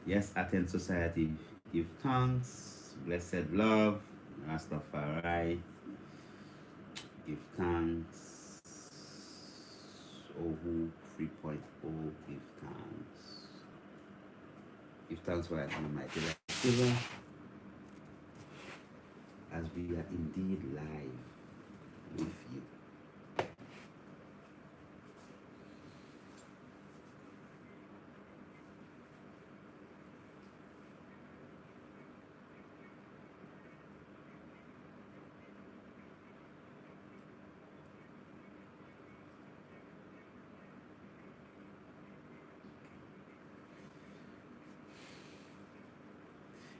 Yes, Athens Society, give thanks, blessed love, Rastafari, give thanks, Ohu 3.0, give thanks. Give thanks for life and Almighty life giver, as we are indeed live with you.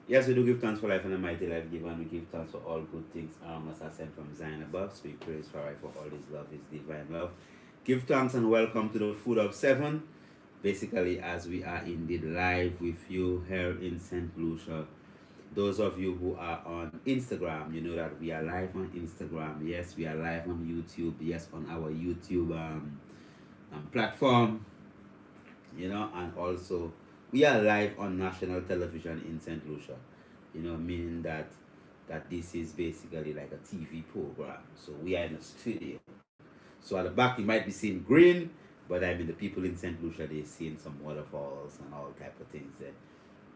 Yes, we do give thanks for life and a mighty life given. We give thanks for all good things around us are sent from Zion above. So we praise for life for all his love, his divine love. Give thanks and welcome to the Food of Seven. Basically, as we are indeed live with you here in St. Lucia. Those of you who are on Instagram, you know that we are live on Instagram. Yes, we are live on YouTube. Yes, on our YouTube platform, and also we are live on national television in St. Lucia, meaning that this is basically like a TV program. So we are in a studio. So at the back you might be seeing green, but I mean the people in St. Lucia, they're seeing some waterfalls and all type of things there,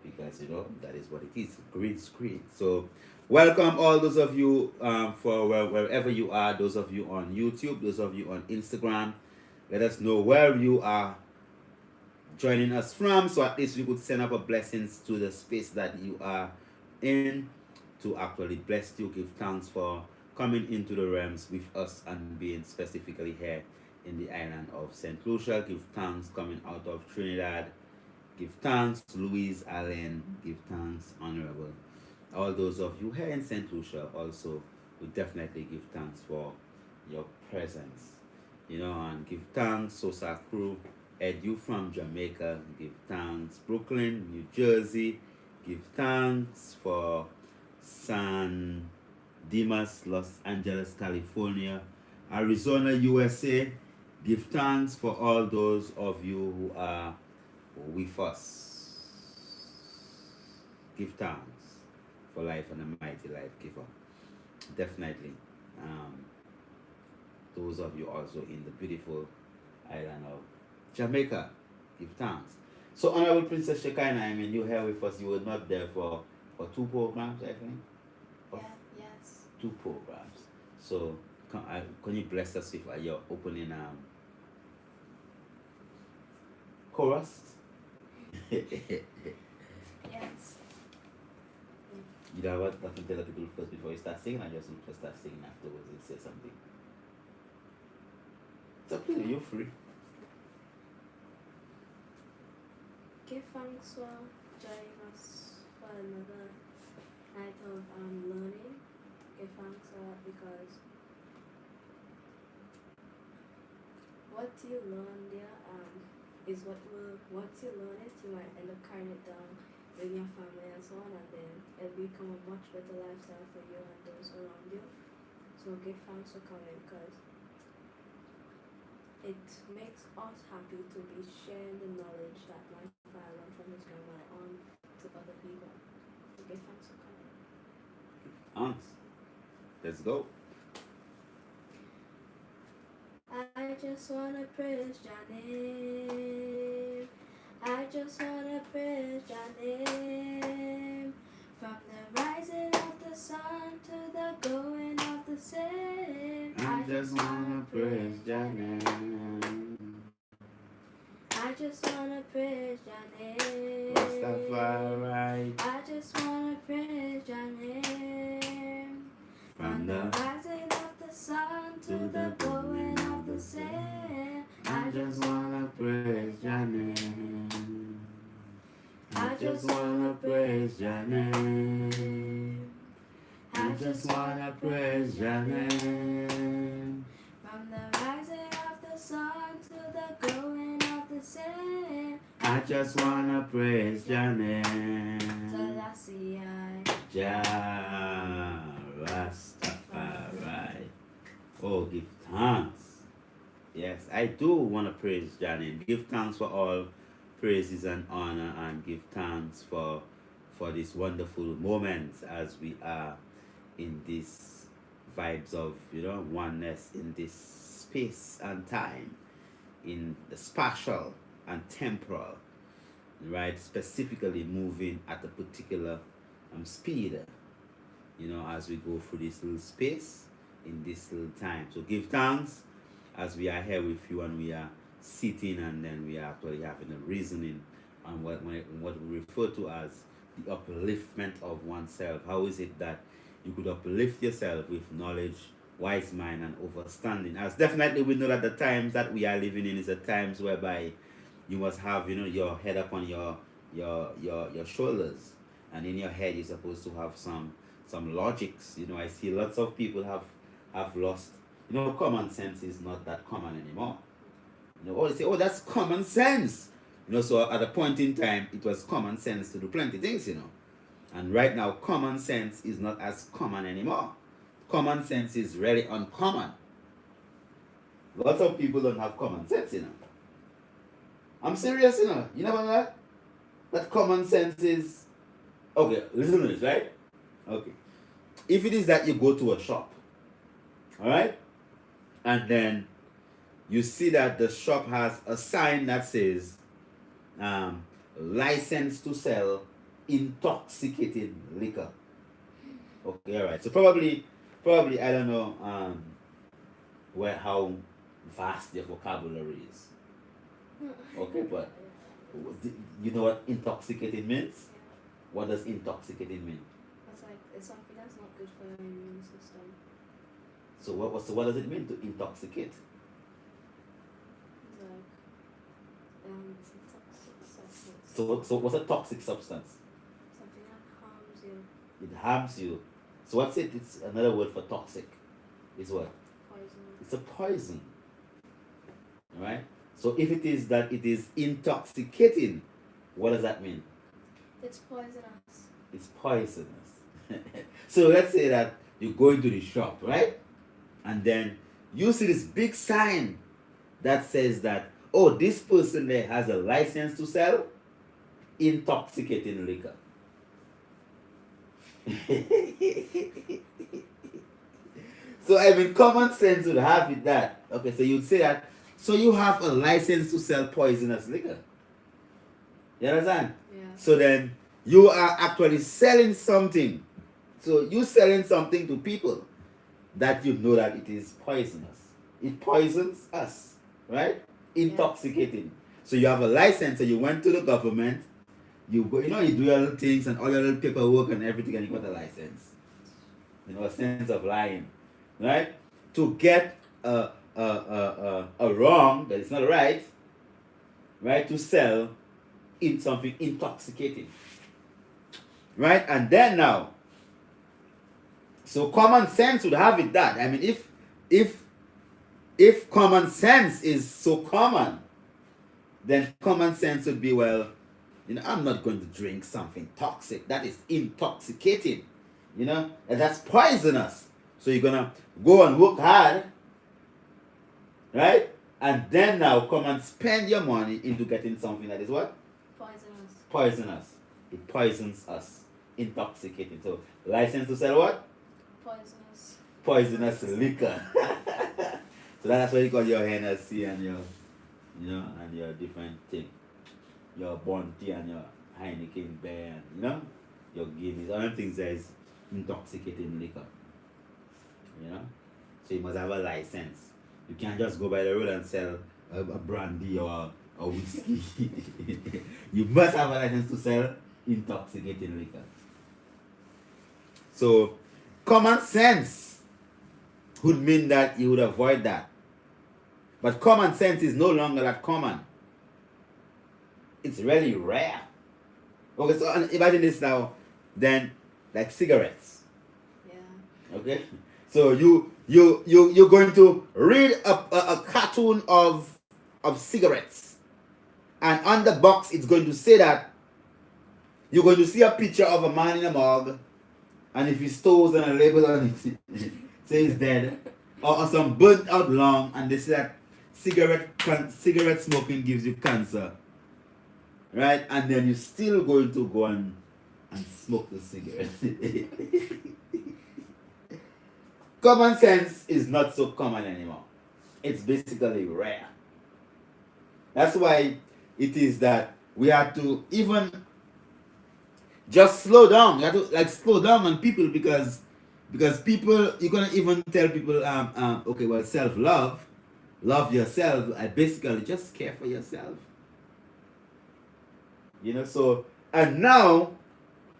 because that is what it is, green screen. So welcome all those of you, for wherever you are, those of you on YouTube, those of you on Instagram. Let us know where you are joining us from, so at least we could send up a blessings to the space that you are in, to actually bless you, give thanks for coming into the realms with us and being specifically here in the island of St. Lucia. Give thanks coming out of Trinidad. Give thanks Louise Allen. Give thanks Honorable. All those of you here in St. Lucia also, we definitely give thanks for your presence. And give thanks Sosa Crew. Ed, you from Jamaica, give thanks. Brooklyn, New Jersey, give thanks. For San Dimas, Los Angeles, California, Arizona, USA, give thanks for all those of you who are with us. Give thanks for life and a mighty life giver. Definitely. Um, those of you also in the beautiful island of Jamaica, give thanks. So, Honorable Princess Shekinah, I mean, you here with us. You were not there for two programs, I think. Yeah, yes. Two programs. So, can you bless us with your opening chorus? Yes. You know what? I can tell the people first before you start singing. I just start singing afterwards and say something. It's up to you. You're free. Give thanks for joining us for another night of learning. Give thanks a lot because what you learn there is what will once you learn it, you might end up carrying it down with your family and so on, and then it'll become a much better lifestyle for you and those around you. So give thanks for coming because it makes us happy to be sharing the knowledge that my father learned from his grandmother on to other people. So give thanks for coming. Thanks. Let's go. I just wanna praise your name. I just wanna praise your name. From the rising of the sun to the going of the same. I just wanna praise your name. I just wanna praise your name. Rastafari. I just wanna praise your name. From the rising of the sun to the going of the same. I just wanna praise your name. I just wanna praise your name. I just wanna praise your name. From the rising of the sun to the going of the same. I just wanna praise your name. Selassie, Jah Rastafari. Oh, give thanks. Yes, I do want to praise Jah name. Give thanks for all praises and honor and give thanks for this wonderful moment as we are in this vibes of oneness in this space and time, in the spatial and temporal, right? Specifically moving at a particular speed, as we go through this little space in this little time. So give thanks as we are here with you and we are sitting, and then we are actually having a reasoning on what we refer to as the upliftment of oneself. How is it that you could uplift yourself with knowledge, wise mind, and understanding? As definitely we know that the times that we are living in is the times whereby you must have your head up on your shoulders, and in your head you're supposed to have some logics. I see lots of people have lost. Common sense is not that common anymore. They say, oh, that's common sense. So at a point in time, it was common sense to do plenty things. And right now, common sense is not as common anymore. Common sense is really uncommon. Lots of people don't have common sense. I'm serious. You know about that? That common sense is okay. Listen to this, right? Okay. If it is that you go to a shop, all right, and then you see that the shop has a sign that says license to sell intoxicating liquor. Okay, all right. So probably I don't know how vast your vocabulary is. Okay, but you know what intoxicating means? What does intoxicating mean? It's like it's something that's not good for your immune system. So what does it mean to intoxicate? It's like it's a toxic substance. So what's a toxic substance? Something that harms you. It harms you. So what's it? It's another word for toxic. Is what? Poison. It's a poison. Alright? So if it is that it is intoxicating, what does that mean? It's poisonous. It's poisonous. So let's say that you go into the shop, right? And then you see this big sign that says that, oh, this person there has a license to sell intoxicating liquor. So I mean, common sense would have it that. Okay, so you'd say that, so you have a license to sell poisonous liquor. You understand? Yeah. So then you are actually selling something. So you selling something to people that you know that it is poisonous. It poisons us, right? Intoxicating. So you have a license, so you went to the government, you go, you do your little things and all your little paperwork and everything, and you got a license. A sense of lying, right? To get a wrong that is not right, to sell in something intoxicating, right? And then now, so common sense would have it that, I mean, if common sense is so common, then common sense would be, well, I'm not going to drink something toxic that is intoxicating, and that's poisonous. So you're gonna go and work hard, right? And then now come and spend your money into getting something that is what? Poisonous. Poisonous. It poisons us. Intoxicating. So license to sell what? Poisonous. Poisonous liquor. So that's what you call your Hennessy and your and your different thing. Your Bounty and your Heineken Bear and your Guinness. All them things there is intoxicating liquor. So you must have a license. You can't just go by the road and sell a brandy or a whiskey. You must have a license to sell intoxicating liquor. So common sense would mean that you would avoid that. But common sense is no longer that common. It's really rare. Okay, so imagine this now, then like cigarettes. Yeah. Okay? So you're going to read a cartoon of cigarettes, and on the box it's going to say that you're going to see a picture of a man in a mug, and if his toes and a label on it says dead, or some burnt out lung, and they say that cigarette smoking gives you cancer. right? And then you're still going to go and smoke the cigarette. Common sense is not so common anymore. It's basically rare. That's why it is that we have to even just slow down. You have to like slow down on people because people you're gonna even tell people okay, well, self love, love yourself. I basically just care for yourself. So and now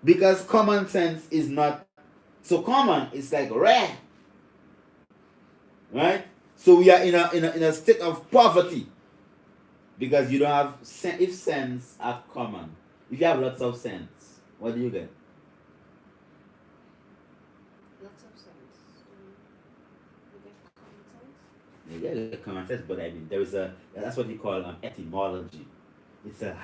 because common sense is not so common, it's like rare, right? So we are in a state of poverty because you don't have if cents are common. If you have lots of cents, what do you get? Lots of sense. You get common sense. You get the common sense, but I mean there is a that's what you call etymology. It's a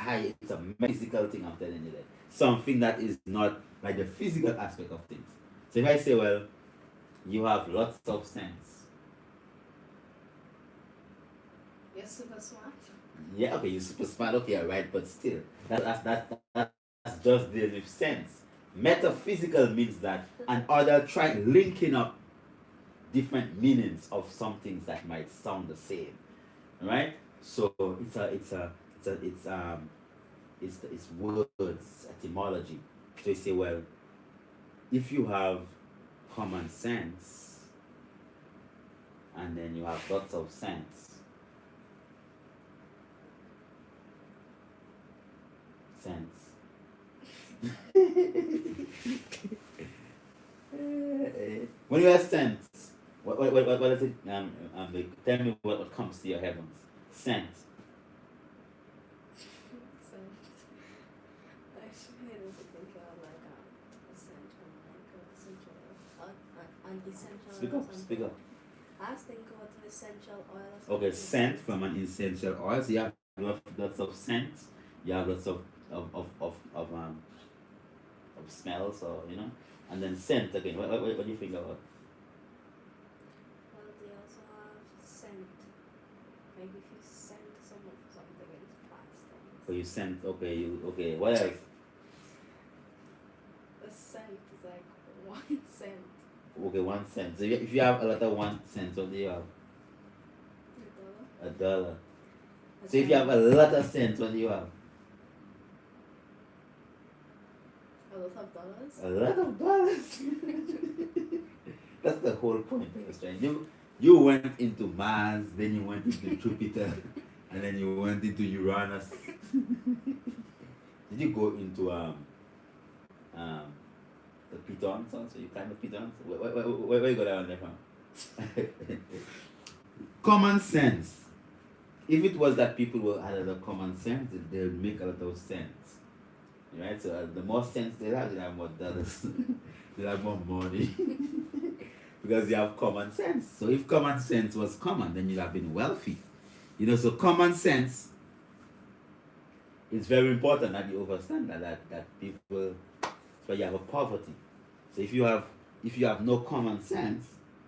metaphysical thing. I'm telling you that something that is not like the physical aspect of things. So if I say, well, you have lots of sense. You're super smart. Yeah, okay, you're super smart. Okay, alright, but still, that's just dealing with sense. Metaphysical means that an other try linking up different meanings of some things that might sound the same, right? So it's words etymology. So you say, well, if you have common sense and then you have lots of sense, sense. When you have sense, what is it? Like, tell me what comes to your heavens. Sense. Sense. Actually, I don't think of like essential, like essential, an essential Speak oil or up, speak something. up. I was thinking about an essential oil or Okay, something. scent from an essential oil. So you have lots of scents. You have lots of smells, or and then scent again. What do you think about? Well, they also have scent. Like if you send someone for something, it's fast. So you scent. Okay, okay. What else? A cent is like 1 cent. Okay, 1 cent. So if you have a lot of 1 cent, what do you have? A dollar. $1. A So if you have a dollar. lot of cents, what do you have? A lot of dollars. A lot of dollars. That's the whole point of the story. You went into Mars, then you went into Jupiter, and then you went into Uranus. Did you go into um the pitons also? You climbed the pitons? Where you got that one there from? Common sense. If it was that people were had a lot of common sense, they would make a lot of sense. Right? So the more sense they have more dollars. They have more money. Because you have common sense. So if common sense was common, then you'd have been wealthy. So common sense is very important that you understand that people, so you have a poverty. So if you have no common sense,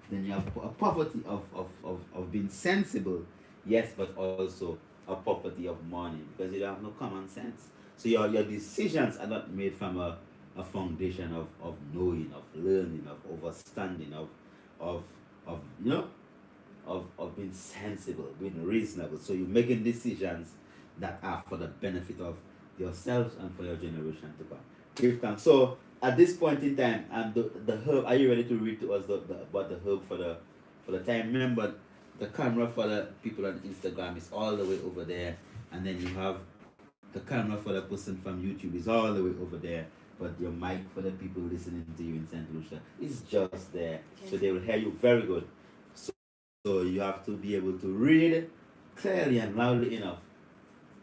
then you have a poverty of being sensible, yes, but also a poverty of money because you don't have no common sense. So your decisions are not made from a foundation of knowing, of learning, of understanding, of of you know of being sensible, being reasonable. So you're making decisions that are for the benefit of yourselves and for your generation to come. Give thanks. So at this point in time, and the herb. Are you ready to read to us about the herb for the time? Remember, the camera for the people on Instagram is all the way over there, and then you have the camera for the person from YouTube is all the way over there. But your mic for the people listening to you in St. Lucia is just there, so they will hear you very good. So you have to be able to read clearly and loudly enough,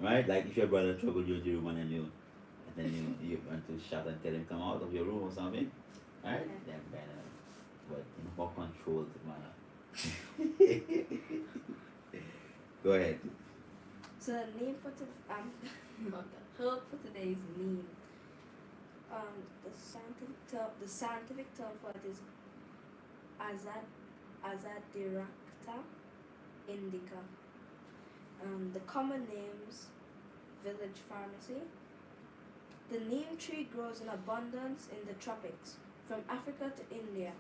right? Like if your brother troubled you in the room and then you want to shout and tell him come out of your room or something, right? Okay. Then better, but in a more controlled manner. Go ahead. So the name for not the herb for today is neem. The scientific term for it is Azad Azadirachta indica. The common names village pharmacy. The neem tree grows in abundance in the tropics, from Africa to India,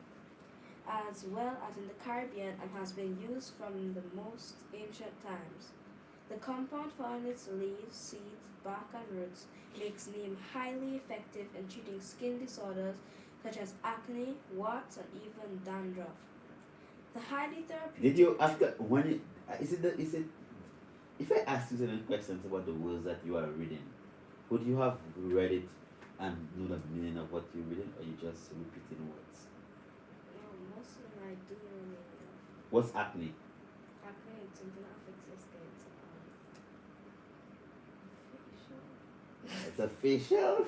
as well as in the Caribbean, and has been used from the most ancient times. The compound found in its leaves, seeds, bark, and roots makes neem highly effective in treating skin disorders such as acne, warts, and even dandruff. The highly Did therapeutic you after when it is it if I ask you certain questions about the words that you are reading, would you have read it and know the meaning of what you're reading, or you just repeating words? no, most of them I do know the name of. What's acne? Acne is something that affects your skin. It's a facial.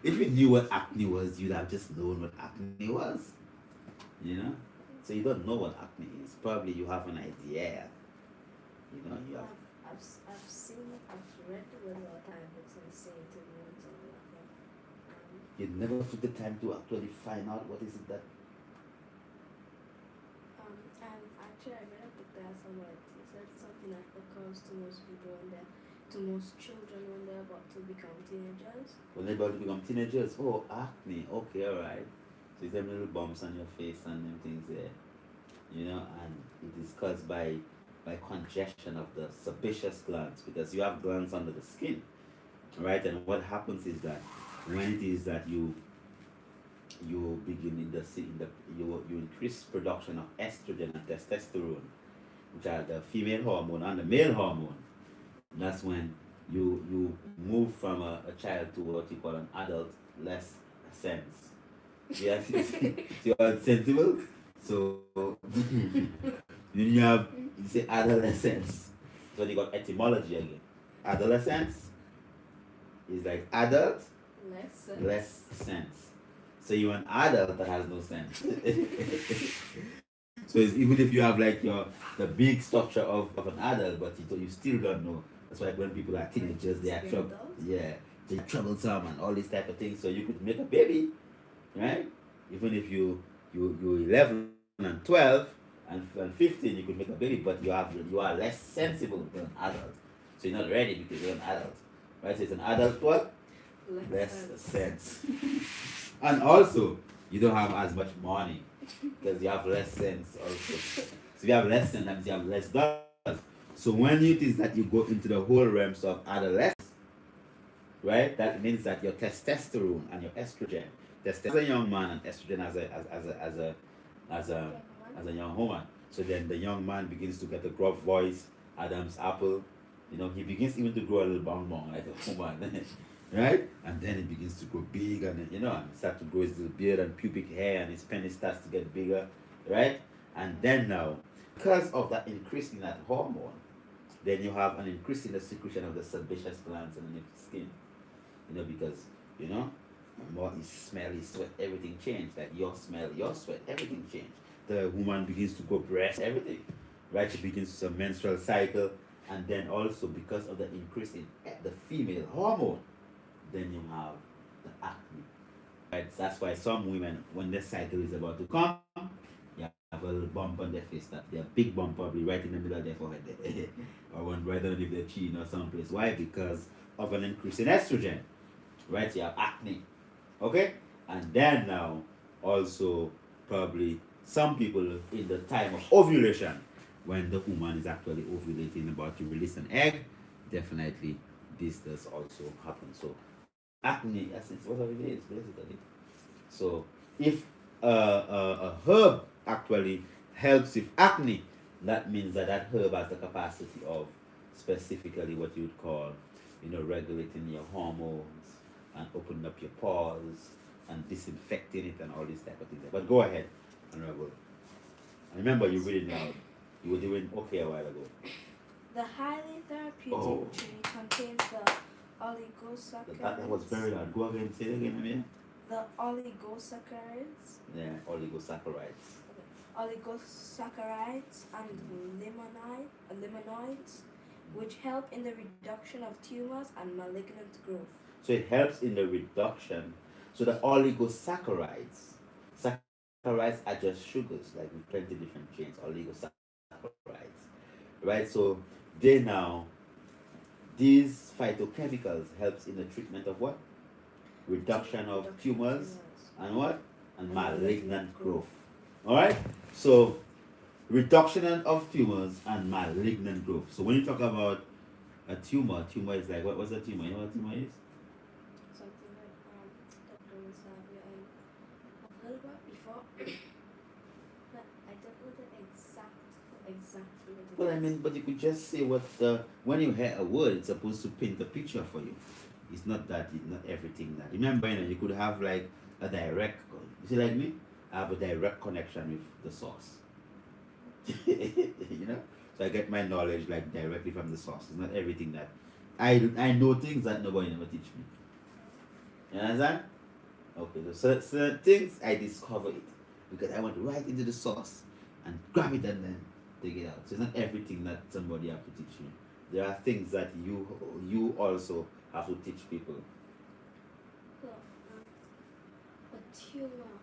If you knew what acne was, you'd have just known what acne was. You know? So you don't know what acne is. Probably you have an idea. You know, you have. I've seen it, I've read the word a lot of times, books and seen it in movies and all that. You never took the time to actually find out what is it that. And actually, I read a book that somewhere it said something that occurs to most people when they're, to most children when they're about to become teenagers. When they're about to become teenagers, oh, acne, okay, alright. So it's them little bumps on your face and them things there. You know, and it is caused by congestion of the sebaceous glands, because you have glands under the skin, right? And what happens is that when it is that you begin in the you increase production of estrogen and testosterone, which are the female hormone and the male hormone. That's when you move from a child to what you call an adult, less sense. Yes, you are sensible. So then you have, you say adolescence. So you got etymology again. Adolescence is like adult, less sense. So you're an adult that has no sense. So it's, even if you have like the big structure of an adult, but you still don't know. That's why when people are teenagers, they are yeah, they're troublesome and all these type of things. So you could make a baby, right? Even if you're 11 and 12 and 15, you could make a baby, but you are less sensible than an adult. So you're not ready because you're an adult, right? So it's an adult what? Less sense. And also, you don't have as much money because you have less sense also. So if you have less sense, that means you have less dollars. So when it is that you go into the whole realms of adolescence, right? That means that your testosterone and your estrogen, testosterone as a young man and estrogen as a as a young woman. So then the young man begins to get a gruff voice, Adam's apple. You know, he begins even to grow a little bong bong like a woman. Right? And then it begins to grow big, and you know, and start to grow his little beard and pubic hair, and his penis starts to get bigger, right? And then now, because of that increase in that hormone, then you have an increase in the secretion of the sebaceous glands underneath the skin. You know, because you know, more his smell, his sweat, everything changed. Like your smell, your sweat, everything changed. The woman begins to go breast, everything, right? She begins a menstrual cycle, and then also because of the increase in the female hormone, then you have the acne. Right? That's why some women, when their cycle is about to come, you have a little bump on their face, that they're big bump probably right in the middle of their forehead there. Or one right underneath their chin or someplace. Why? Because of an increase in estrogen. Right? So you have acne. Okay? And then now also probably some people in the time of ovulation, when the woman is actually ovulating about to release an egg, definitely this does also happen. So acne, as it's what it is basically. So if a herb actually helps with acne, that means that that herb has the capacity of specifically what you would call, you know, regulating your hormones and opening up your pores and disinfecting it and all these type of things. But go ahead, Honorable. And remember, you read it now. You were doing okay a while ago. The highly therapeutic tree contains the oligosaccharides. That was very loud. Go again, say it again, Amir. The oligosaccharides. Yeah, oligosaccharides. Okay. Oligosaccharides and limonoids, which help in the reduction of tumors and malignant growth. So it helps in the reduction. So the oligosaccharides, saccharides are just sugars, like with plenty different chains, oligosaccharides, right? So they now These phytochemicals helps in the treatment of what? Reduction of Reduction of tumors tumors and what? And and malignant malignant growth. growth. Alright? So reduction of tumors and malignant growth. So when you talk about a tumor is like what's a tumor? You know what a tumor is? Something that goes I've heard about before, but I don't know the exactly what Well, I it is. mean, but you could just say what the when you hear a word, it's supposed to paint a picture for you. It's not that, it's not everything that. Remember, you could have like a direct. You see, like me, I have a direct connection with the source. So I get my knowledge like directly from the source. It's not everything that I know things that nobody never teach me. You understand? Okay, so certain things I discover it because I went right into the source and grab it and then take it out. So it's not everything that somebody have to teach you. There are things that you also have to teach people. So, a tumor.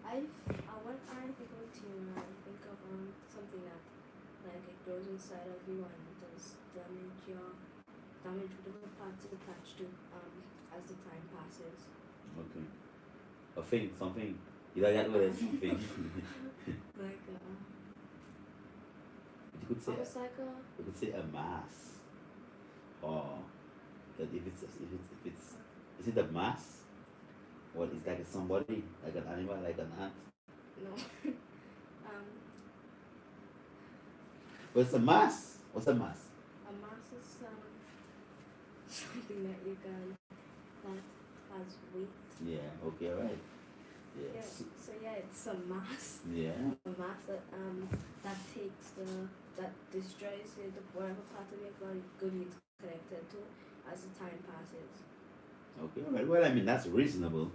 When I think of a tumor, I think of something that like it grows inside of you and does damage whatever parts it's attached to as the time passes. Okay. A thing, something. You like that word, something. Like You could say almost like a you could say a mass, or that if it's is it a mass, or it's like somebody like an animal like an ant. no um But it's a mass. What's a mass? a mass is something that you can that has weight. Yeah. Okay. All right. Yeah. Yes. So yeah, it's a mass. Yeah. A mass that takes that destroys the whatever part of your body it's connected to as the time passes. Okay. All right. Well, I mean that's reasonable.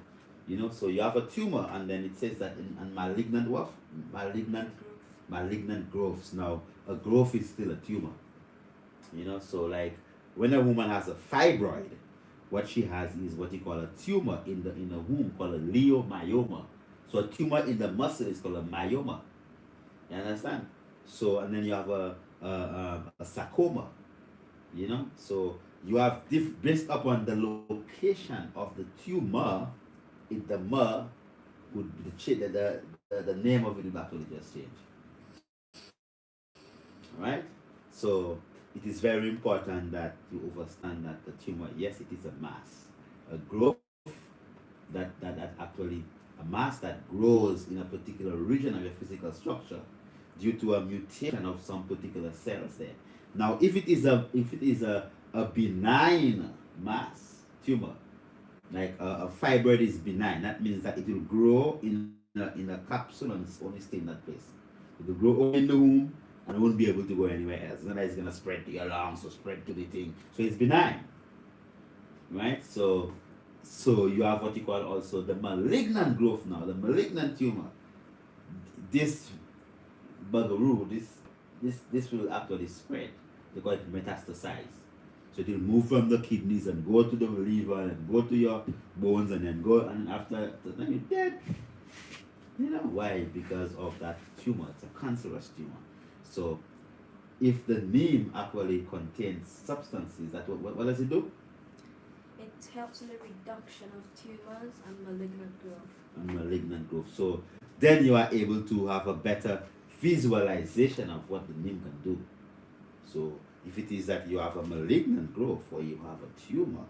So you have a tumor, and then it says that and malignant what? Malignant Growth. malignant growths. Now, a growth is still a tumor. So like when a woman has a fibroid, what she has is what you call a tumor in the womb called a leiomyoma. So a tumor in the muscle is called a myoma. You understand? So and then you have a sarcoma. So you have based upon the location of the tumor, if the ma would the name of it would actually just change. Right? So it is very important that you understand that the tumor, yes, it is a mass, a growth that actually a mass that grows in a particular region of your physical structure due to a mutation of some particular cells there. Now, if it is a benign mass tumor, like a fibroid is benign, that means that it will grow in a capsule and it's only stay in that place. It will grow only in the womb and won't be able to go anywhere else. Then it's gonna spread to your lungs or spread to the thing. So it's benign, right? So you have what you call also the malignant growth now, the malignant tumor. This bugaroo, this will actually spread. They call it metastasize. So it will move from the kidneys and go to the liver and go to your bones and then go and after then you're dead. Why? Because of that tumor. It's a cancerous tumor. So if the neem actually contains substances, that what does it do? It helps in the reduction of tumors and malignant growth. And malignant growth. So then you are able to have a better visualization of what the neem can do. So if it is that you have a malignant growth or you have a tumor,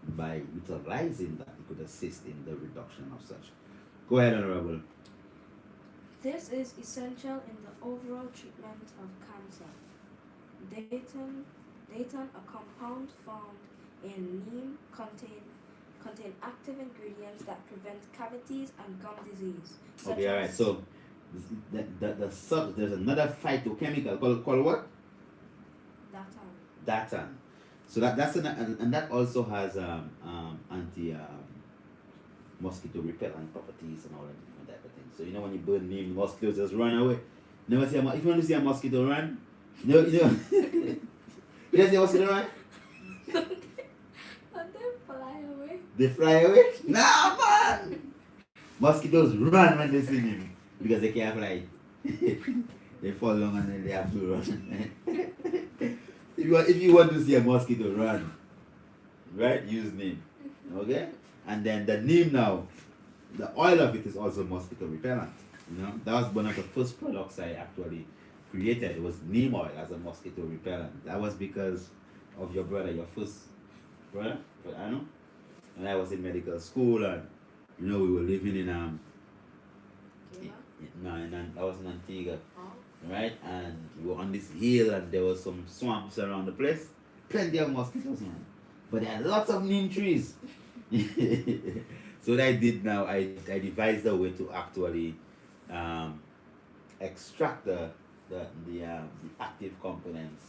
by utilizing that, it could assist in the reduction of such. Go ahead, Honorable. This is essential in the overall treatment of cancer. Dayton, a compound found in neem, contain active ingredients that prevent cavities and gum disease. Okay, all right. So there's another phytochemical called what? Datan. So that's and that also has anti mosquito repellent properties and all that different type of things. So when you burn neem, mosquitoes just run away. Never see if you want to see a mosquito run, you don't see a mosquito run. But they fly away. They fly away? Nah, man! Mosquitoes run when they see neem because they can't fly. They fall down and then they have to run. if you want to see a mosquito run, right, use neem. Okay? And then the neem now, the oil of it is also mosquito repellent. That was one of the first products I actually created. It was neem oil as a mosquito repellent. That was because of your brother, your first brother, but I know. And I was in medical school, and we were living in Cuba? no, I was in Antigua, Oh. right? And we were on this hill, and there was some swamps around the place. Plenty of mosquitoes, man. But there are lots of neem trees. So what I did now, I devised a way to actually um, extract the active components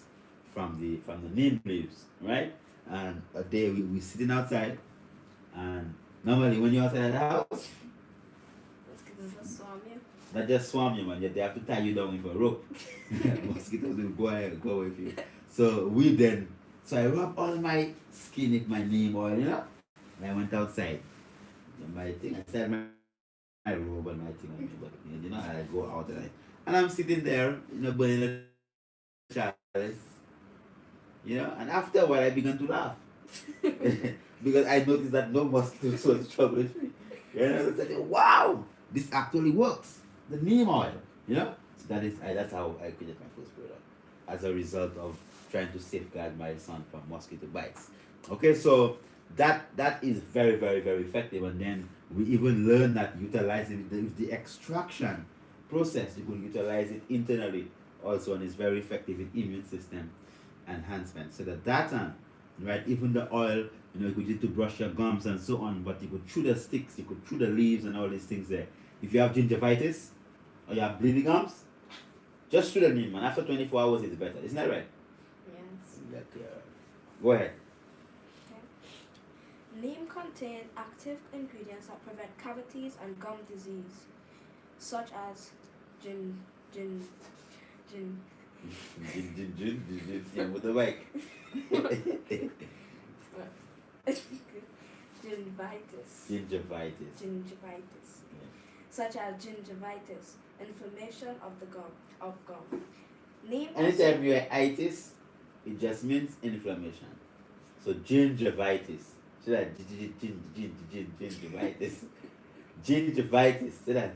from the neem leaves, right? And a day we sitting outside, and normally when you're outside the house, Mosquitoes just swarm you. not just swarm you, man. They have to tie you down with a rope. Mosquitoes will go with you. So I rub all my skin with my neem oil, and I went outside. My thing, I said my robe and my thing on me, but I go out and I'm sitting there, burning the chalice, and after a while I began to laugh. Because I noticed that no mosquitoes was troubling me. I said, wow, this actually works. The neem oil, So that's how I created my first product, as a result of trying to safeguard my son from mosquito bites. Okay, so that is very, very, very effective. And then we even learn that utilizing the extraction process, you can utilize it internally also, and it's very effective in immune system enhancement. So the data, right, even the oil, you could use it to brush your gums and so on, but you could chew the sticks, you could chew the leaves and all these things there. If you have gingivitis or you have bleeding gums, just chew the neem, man. After 24 hours, it's better. Isn't that right? Yes. Go ahead. Okay. Neem contains active ingredients that prevent cavities and gum disease, such as gin, gin, gin, Yeah, with the mic. gingivitis, Gingivitis. such as gingivitis, inflammation of the gum. Neem Anytime you hear itis, it just means inflammation. So gingivitis. So that gingivitis. Gingivitis. So that.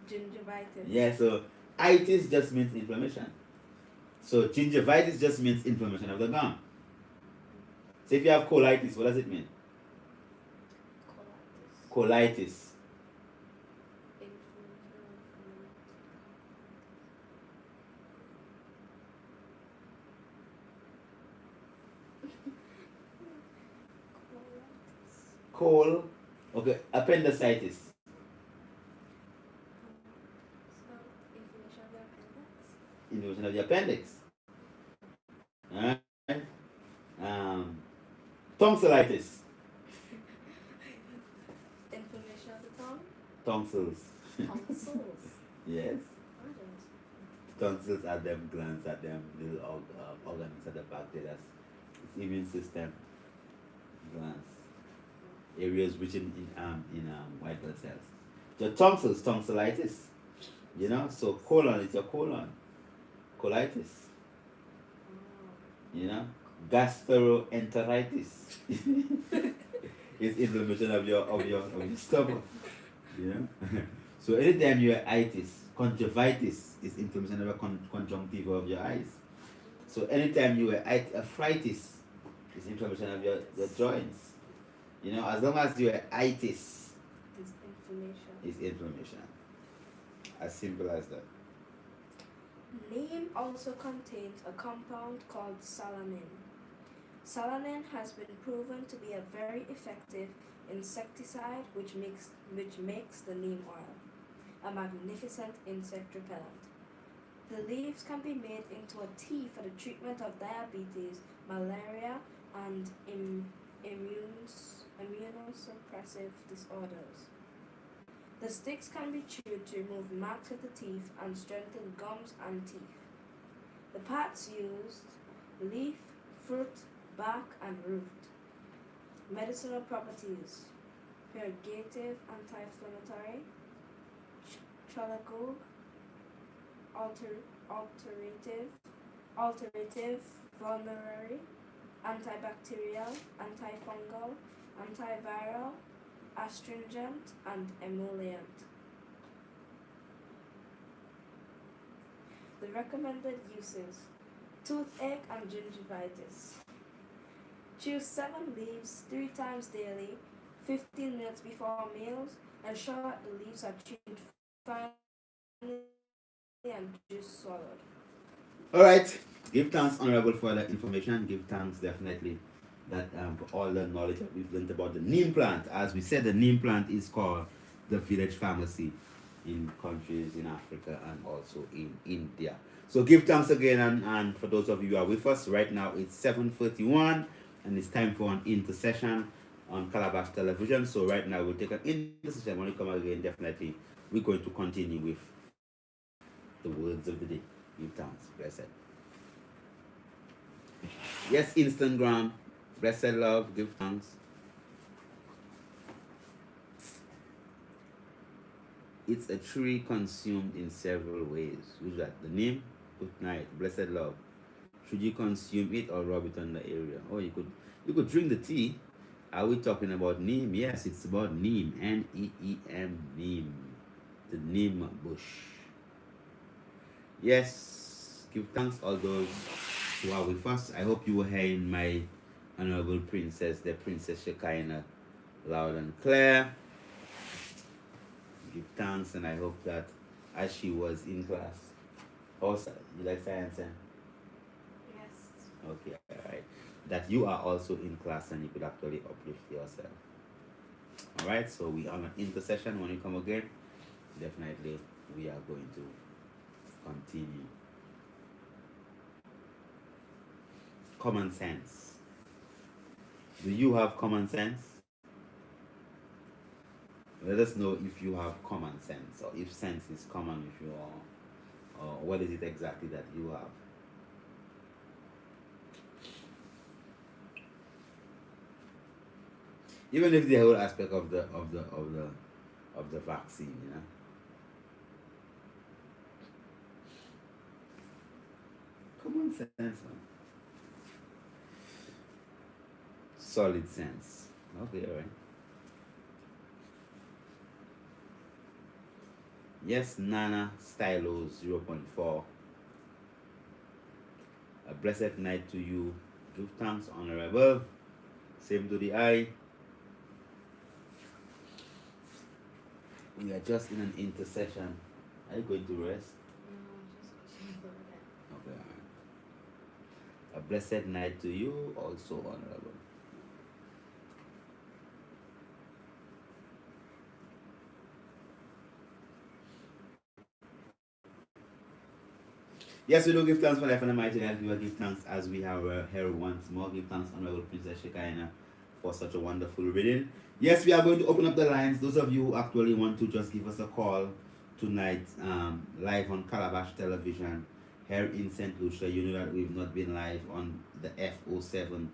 Gingivitis. Yeah. So itis just means inflammation. So gingivitis just means inflammation of the gum. So if you have colitis, what does it mean? Colitis. Okay, appendicitis. Inflammation of the appendix. Alright. Tonsillitis. Inflammation of the tongue. Tonsils. Tonsils. Yes. Tonsils are them glands, are them little organs at the back there. That's immune system glands. Areas rich in white blood cells. The tonsils, tonsillitis. So colon is your colon. Colitis. Gastroenteritis. It's inflammation of your stomach. So anytime you have itis, conjunctivitis is inflammation of the conjunctiva of your eyes. So anytime you have arthritis, it's inflammation of your joints. As long as you have itis, it's inflammation. As simple as that. Neem also contains a compound called solanin. Solanin has been proven to be a very effective insecticide which makes the neem oil a magnificent insect repellent. The leaves can be made into a tea for the treatment of diabetes, malaria, and immunosuppressive disorders. The sticks can be chewed to remove marks of the teeth and strengthen gums and teeth. The parts used: leaf, fruit, bark, and root. Medicinal properties: purgative, anti-inflammatory, chalagogue, alterative vulnerary, antibacterial, antifungal, antiviral, astringent, and emollient. The recommended uses: toothache and gingivitis. Chew 7 leaves 3 times daily, 15 minutes before meals. Ensure that the leaves are chewed finely and juice swallowed. All right. Give thanks, Honorable, for the information. Give thanks, definitely, that for all the knowledge that we've learned about the neem plant. As we said, the neem plant is called the village pharmacy in countries in Africa and also in India. So give thanks again, and for those of you who are with us right now, it's 7:31, and it's time for an intercession on Calabash Television. So right now we'll take an intercession. When we come again, definitely we're going to continue with the words of the day. Give thanks. Blessed. Yes, Instagram. Blessed love. Give thanks. It's a tree consumed in several ways. Which is that? The name? Good night. Blessed love. Should you consume it or rub it on the area? Or you could drink the tea. Are we talking about neem? Yes, it's about neem. Neem. Neem. The neem bush. Yes, give thanks all those who are with us. I hope you were hearing my honorable princess, the Princess Shekinah, loud and clear. Give thanks, and I hope that as she was in class, also, you like science? Yes. Okay, all right. That you are also in class and you could actually uplift yourself. All right, so we are on an intercession. When you come again, definitely we are going to continue. Common sense. Do you have common sense? Let us know if you have common sense, or if sense is common with you, or what is it exactly that you have. Even if the whole aspect of the vaccine, common sense, man. Solid sense. Okay, all right. Yes, Nana Stylo 0.4. A blessed night to you. Give thanks, Honorable. Same to the eye. We are just in an intercession. Are you going to rest? No, just wishing for that. Okay, all right. A blessed night to you, also, Honorable. Yes, we do give thanks for life and the mighty God. We will give thanks as we have here once more. Give thanks, Honorable Princess Shekinah, for such a wonderful reading. Yes, we are going to open up the lines. Those of you who actually want to just give us a call tonight, live on Calabash Television here in St. Lucia. You know that we've not been live on the FO7,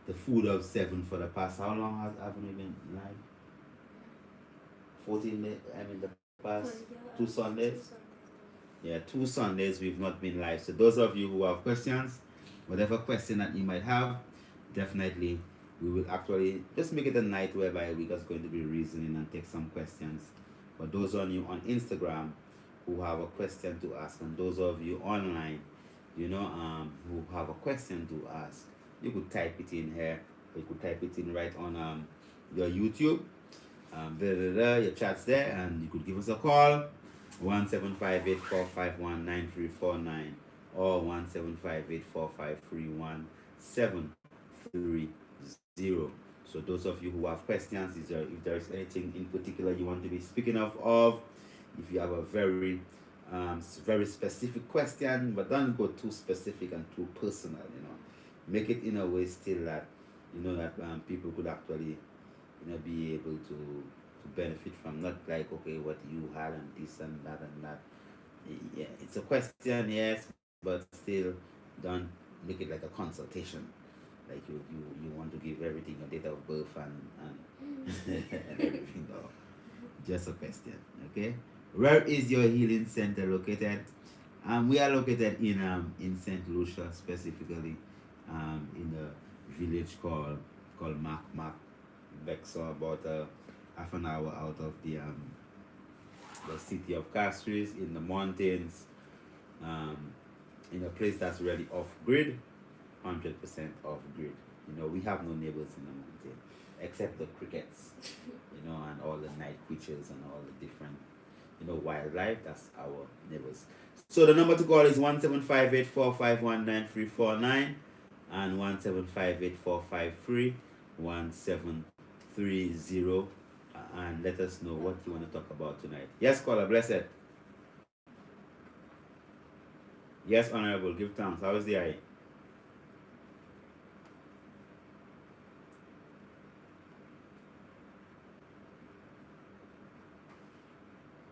the Food of 7 for the past. How long haven't we been live? 14 days, I mean, the past 2 Sundays. Yeah, 2 Sundays we've not been live. So those of you who have questions, whatever question that you might have, definitely we will actually just make it a night whereby we're just going to be reasoning and take some questions. For those on you on Instagram who have a question to ask, and those of you online, who have a question to ask, you could type it in here. You could type it in right on your YouTube. Your chat's there, and you could give us a call. 1-758-451-9349 or 1-758-453-1730. So those of you who have questions, if there is anything in particular you want to be speaking of, if you have a very very specific question, but don't go too specific and too personal, make it in a way still that people could actually be able to benefit from, not like, okay, what you had and this and that and that. Yeah, it's a question, yes, but still don't make it like a consultation, like you want to give everything, your date of birth and and everything. No, just a question. Okay, where is your healing center located? We are located in St. Lucia, specifically in a village called Mac Bexar, about half an hour out of the city of Castries, in the mountains, um, in a place that's really off grid, 100% off grid. We have no neighbors in the mountain except the crickets, and all the night creatures and all the different, wildlife. That's our neighbors. So the number to call is 1758 4519349 and 1758 453 1730, and let us know what you want to talk about tonight. Yes, caller, blessed. Yes, honorable, give thanks. How is the eye?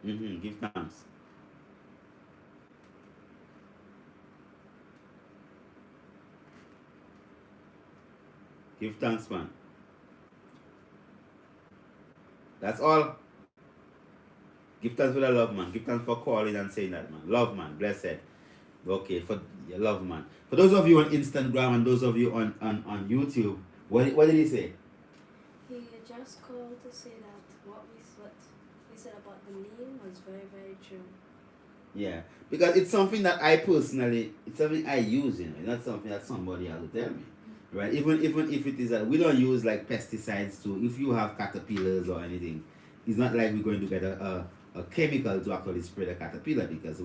Give thanks. Give thanks, man. That's all. Give thanks for the love, man. Give thanks for calling and saying that, man. Love, man. Blessed. Okay, for your love, man. For those of you on Instagram and those of you on YouTube, what did he say? He just called to say that what we said about the neem was very, very true. Yeah, because it's something that I personally, it's something I use. It's not something that somebody else will tell me, right? Even if it is that we don't use like pesticides to, if you have caterpillars or anything, it's not like we're going to get a chemical to actually spray the caterpillar, because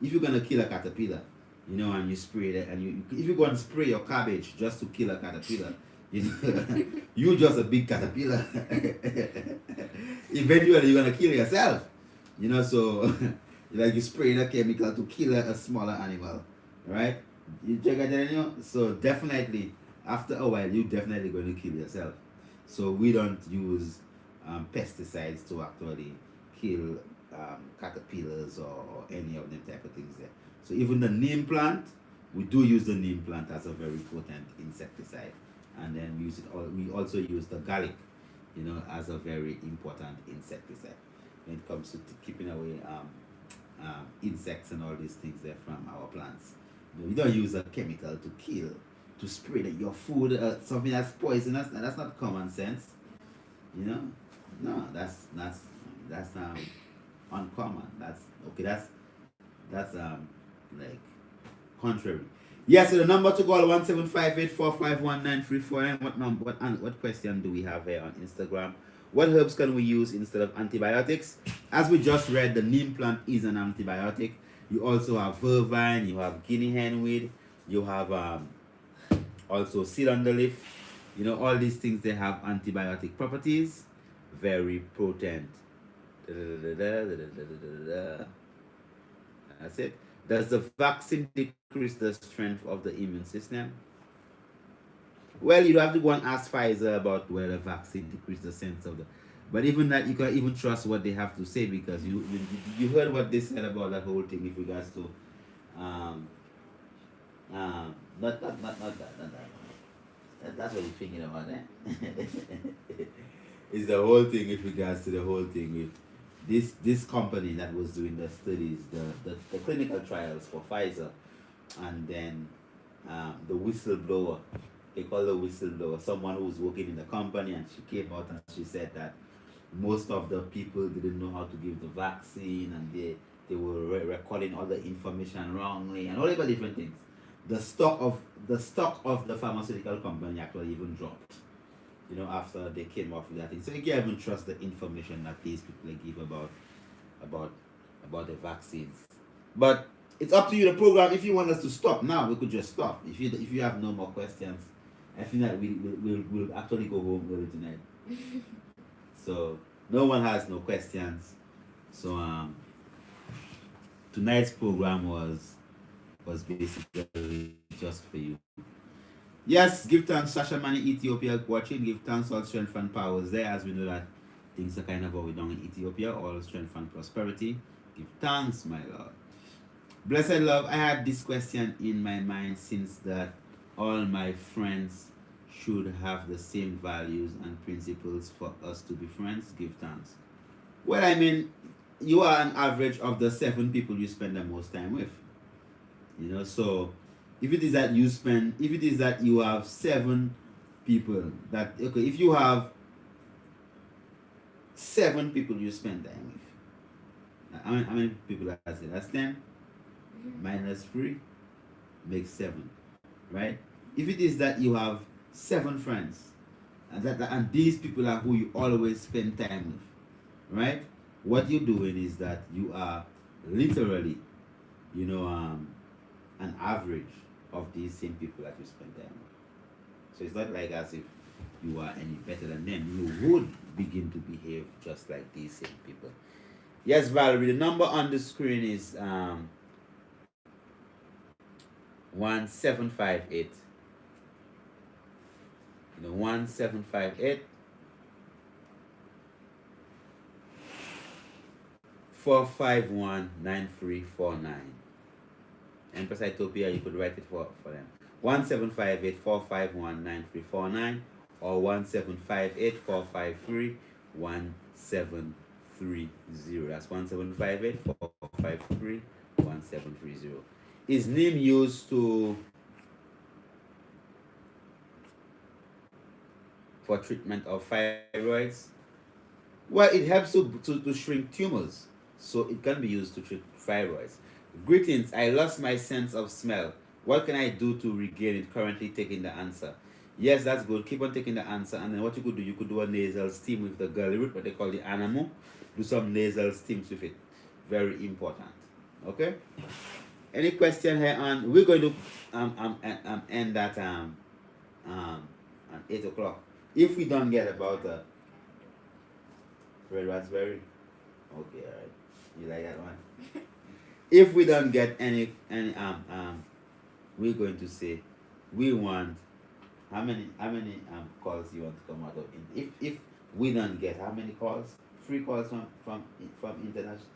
if you're gonna kill a caterpillar, and you spray it, and if you go and spray your cabbage just to kill a caterpillar, you just a big caterpillar. Eventually you're gonna kill yourself, so like you spray the chemical to kill a smaller animal, right? You check it, so definitely after a while you definitely going to kill yourself. So we don't use pesticides to actually kill caterpillars or any of them type of things there. So even the neem plant, we do use the neem plant as a very potent insecticide, and then we also use the garlic, as a very important insecticide when it comes to keeping away insects and all these things there from our plants. We don't use a chemical to kill, to spray your food, something that's poisonous. That's not common sense. No, that's uncommon. That's okay. That's like contrary. Yeah. So the number to call 1758 4519349. What question do we have here on Instagram? What herbs can we use instead of antibiotics? As we just read, the neem plant is an antibiotic. You also have vervine, you have guinea hen weed, you have also cylinder leaf. All these things, they have antibiotic properties, very potent. That's it. Does the vaccine decrease the strength of the immune system? Well, you have to go and ask Pfizer about whether the vaccine decreases the sense of the. But even that, you can even trust what they have to say, because you heard what they said about that whole thing with regards to, not that. That's what you're thinking about, eh? It's the whole thing with regards to the whole thing with this company that was doing the studies, the clinical trials for Pfizer, and then the whistleblower. They call the whistleblower someone who was working in the company, and she came out and she said that most of the people didn't know how to give the vaccine, and they were recording all the information wrongly and all the different things. The stock of the pharmaceutical company actually even dropped, after they came off with that thing. So you can't even trust the information that these people give about the vaccines. But it's up to you, the program. If you want us to stop now, we could just stop. If you have no more questions, I think that we'll actually go home early tonight. So no one has no questions. So tonight's program was basically just for you. Yes, give thanks, Sasha Mani, Ethiopia watching. Give thanks, all strength and powers there, as we know that things are kind of going down in Ethiopia. All strength and prosperity. Give thanks, my Lord. Blessed love, I had this question in my mind since that all my friends should have the same values and principles for us to be friends. Give thanks. Well, I mean, you are an average of the 7 people you spend the most time with. So If it is that you spend, if it is that you have 7 people, that okay, if you have 7 people you spend time with, how many people I say? That's 10 minus 3 makes 7, right? If it is that you have 7 friends, and these people are who you always spend time with, right? What you're doing is that you are literally, you know, an average of these same people that you spend time with. So it's not like as if you are any better than them. You would begin to behave just like these same people. Yes, Valerie, the number on the screen is 1758. 1758 451 9349. And Ethiopia, you could write it for them. 1758 451 9349 or 1758 453 1730. That's 1758 453 1730. Is neem used for treatment of fibroids? Well, it helps to shrink tumors, so it can be used to treat fibroids. Greetings, I lost my sense of smell. What can I do to regain it? Currently taking the answer. Yes, that's good. Keep on taking the answer, and then what you could do a nasal steam with the girly root, what they call the animal. Do some nasal steams with it. Very important. Okay. Any question here on? We're going to end that at 8 o'clock. If we don't get about red raspberry. Okay, alright. You like that one? If we don't get any we're going to say we want how many calls you want to come out of if we don't get how many calls? 3 calls from international.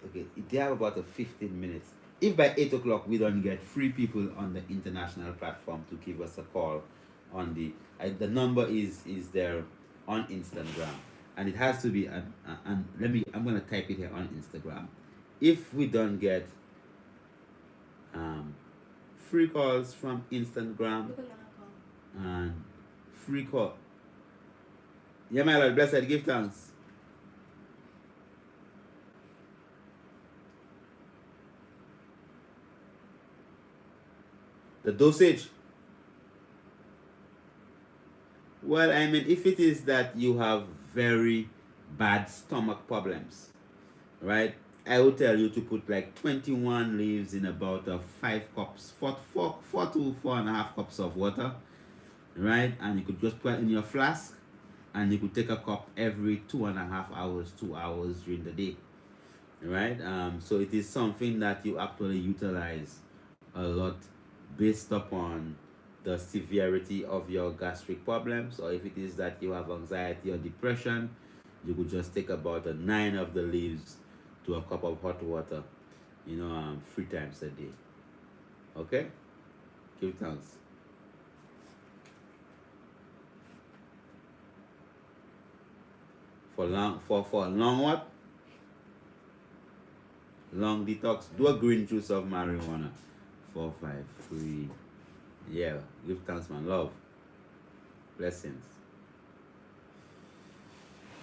Okay, they have about a 15 minutes. If by 8 o'clock we don't get 3 people on the international platform to give us a call on the number is there on Instagram, and it has to be and I'm gonna type it here on Instagram. If we don't get um 3 calls from Instagram and 3 call, yeah, my Lord, blessed, give thanks. The dosage. Well, I mean, if it is that you have very bad stomach problems, right? I would tell you to put like 21 leaves in about 5 cups, four to 4.5 cups of water, right? And you could just put it in your flask, and you could take a cup every 2.5 hours, 2 hours during the day, right? So it is something that you actually utilize a lot based upon the severity of your gastric problems, or if it is that you have anxiety or depression, you could just take about 9 of the leaves to a cup of hot water, 3 times a day. Okay? Give thanks. For long what? Long detox. Do a green juice of marijuana. 453. Yeah, give thanks, man. Love. Blessings.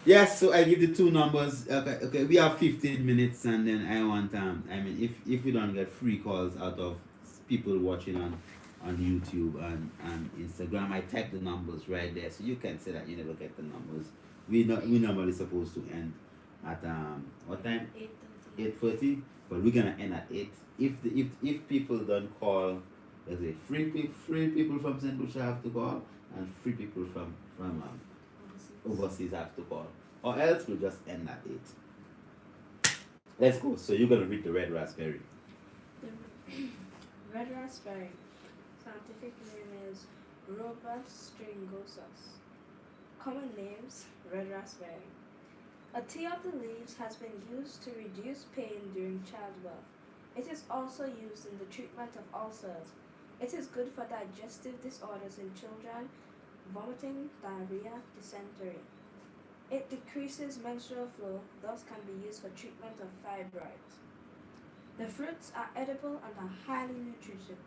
Yes, so I give the 2 numbers. Okay, we have 15 minutes, and then I want I mean, if we don't get 3 calls out of people watching on YouTube and Instagram, I type the numbers right there, so you can say that you never get the numbers. We normally supposed to end at what time? 8:30. 8:30, but we're gonna end at 8. If people don't call, let's say 3 people from St. Lucia have to call, and 3 people from overseas have to call, or else we'll just end at 8. Let's go. So you're gonna read the red raspberry. The red raspberry. Scientific name is Robus stringosus. Common names: red raspberry. A tea of the leaves has been used to reduce pain during childbirth. It is also used in the treatment of ulcers. It is good for digestive disorders in children, vomiting, diarrhea, dysentery. It decreases menstrual flow, thus can be used for treatment of fibroids. The fruits are edible and are highly nutritive.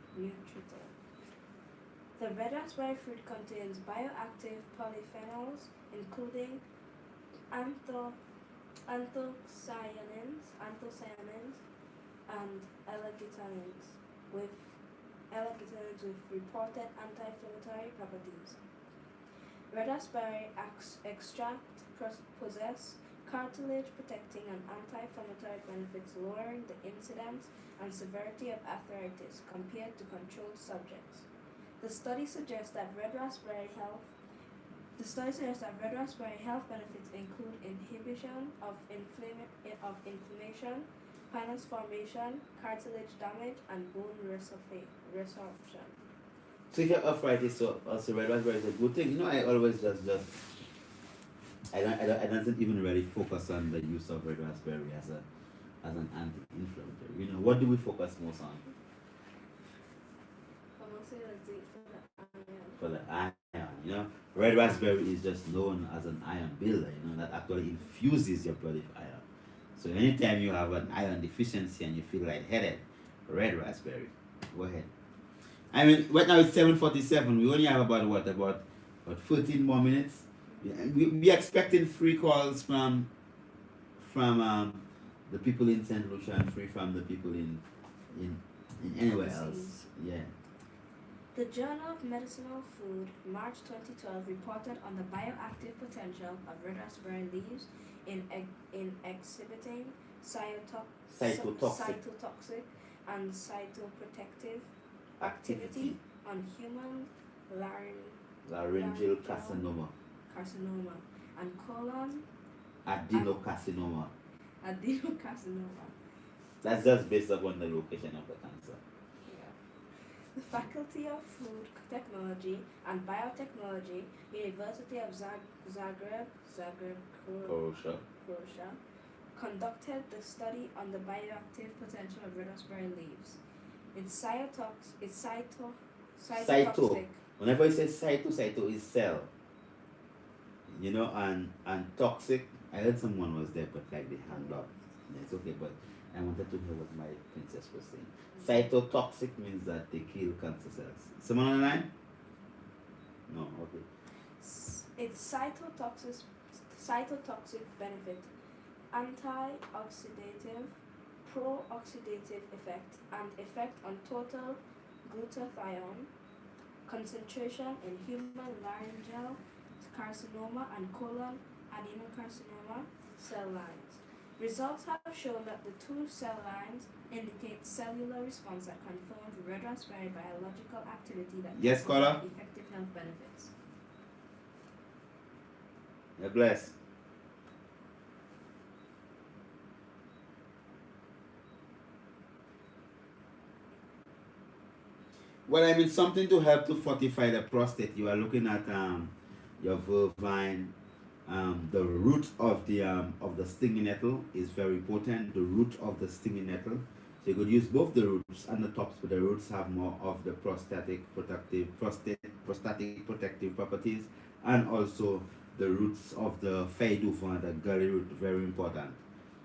The red raspberry fruit contains bioactive polyphenols, including antho- anthocyanins, and with with reported anti-inflammatory properties. Red raspberry extract possess cartilage protecting and anti-inflammatory benefits, lowering the incidence and severity of arthritis compared to controlled subjects. The study suggests that red raspberry health benefits include inhibition of inflammation, pinus formation, cartilage damage, and bone resorption. So if you have arthritis, so also red raspberry is a good thing. You know, I always just I don't even really focus on the use of red raspberry as an anti-inflammatory. You know, what do we focus most on? I'm also like to eat for the iron. For the iron, you know, red raspberry is just known as an iron builder. You know, that actually infuses your blood with iron. So anytime you have an iron deficiency and you feel lightheaded, red raspberry. Go ahead. I mean, right now it's 7:47. We only have about what 14 more minutes. We expecting free calls from the people in Saint Lucia and free from the people in, in anywhere else. Yeah. The Journal of Medicinal Food, March 2012, reported on the bioactive potential of red raspberry leaves in exhibiting Cytotoxic cytotoxic and cytoprotective activity on human laryngeal laryngeal carcinoma and colon adenocarcinoma. adenocarcinoma. That's just based upon the location of the cancer. Yeah. The Faculty of Food Technology and Biotechnology, University of Zagreb, Croatia. Croatia, conducted the study on the bioactive potential of red raspberry leaves. It's Cyto. cytotoxic. Whenever you say cyto is cell. You know, and toxic. I heard someone was there, but like they hung up. It's okay, but I wanted to hear what my princess was saying. Cytotoxic means that they kill cancer cells. Someone on the line? No. Okay. Its cytotoxic benefit, antioxidative, pro-oxidative effect, and effect on total glutathione concentration in human laryngeal carcinoma and colon adenocarcinoma cell lines. Results have shown that the two cell lines indicate cellular response that confirms red raspberry biological activity that Yes, can caller. provide effective health benefits. You're blessed. Well, I mean, something to help to fortify the prostate. You are looking at your vervine. The root of the stinging nettle is very potent. The root of the stinging nettle. So you could use both the roots and the tops, but the roots have more of the prostatic protective properties, and also the roots of the feuille du vent, the gully root, very important,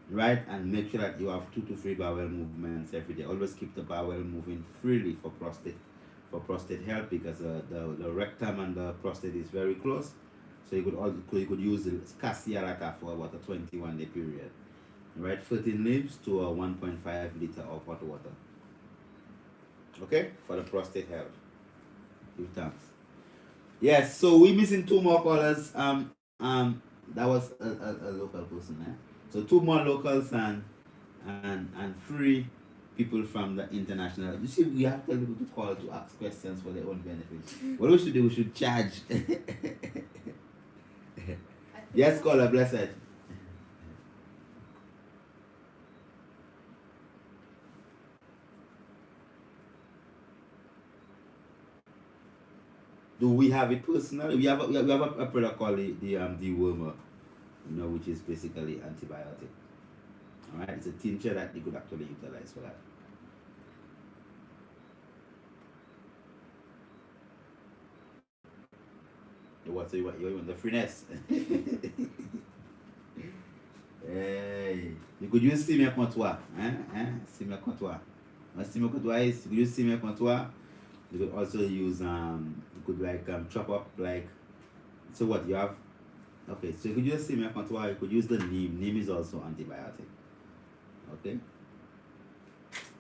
right? And make sure that you have 2 to 3 bowel movements every day. Always keep the bowel moving freely for prostate health, because the rectum and the prostate is very close. So you could use the cassiarata for about a 21-day period, right? 13 leaves to a 1.5 liter of hot water. Okay, for the prostate health. Give thanks. Yes, so we missing 2 more callers. That was a local person, eh? So 2 more locals and 3 people from the international. You see, we have to tell people to call to ask questions for their own benefit. What we should do, we should charge. Yes, caller, blessed. Do we have it personally? We have a product called the dewormer, you know, which is basically antibiotic. All right, it's a tincture that you could actually utilize for that. What? So you want the freeness? Hey, you could you see me a comptoir? See me a comptoir. See me a comptoir is, could you see me a comptoir? You could also use, you could like chop up like, so what you have, okay, so you could use see me a comptoir, you could use the neem. Neem is also antibiotic. Okay?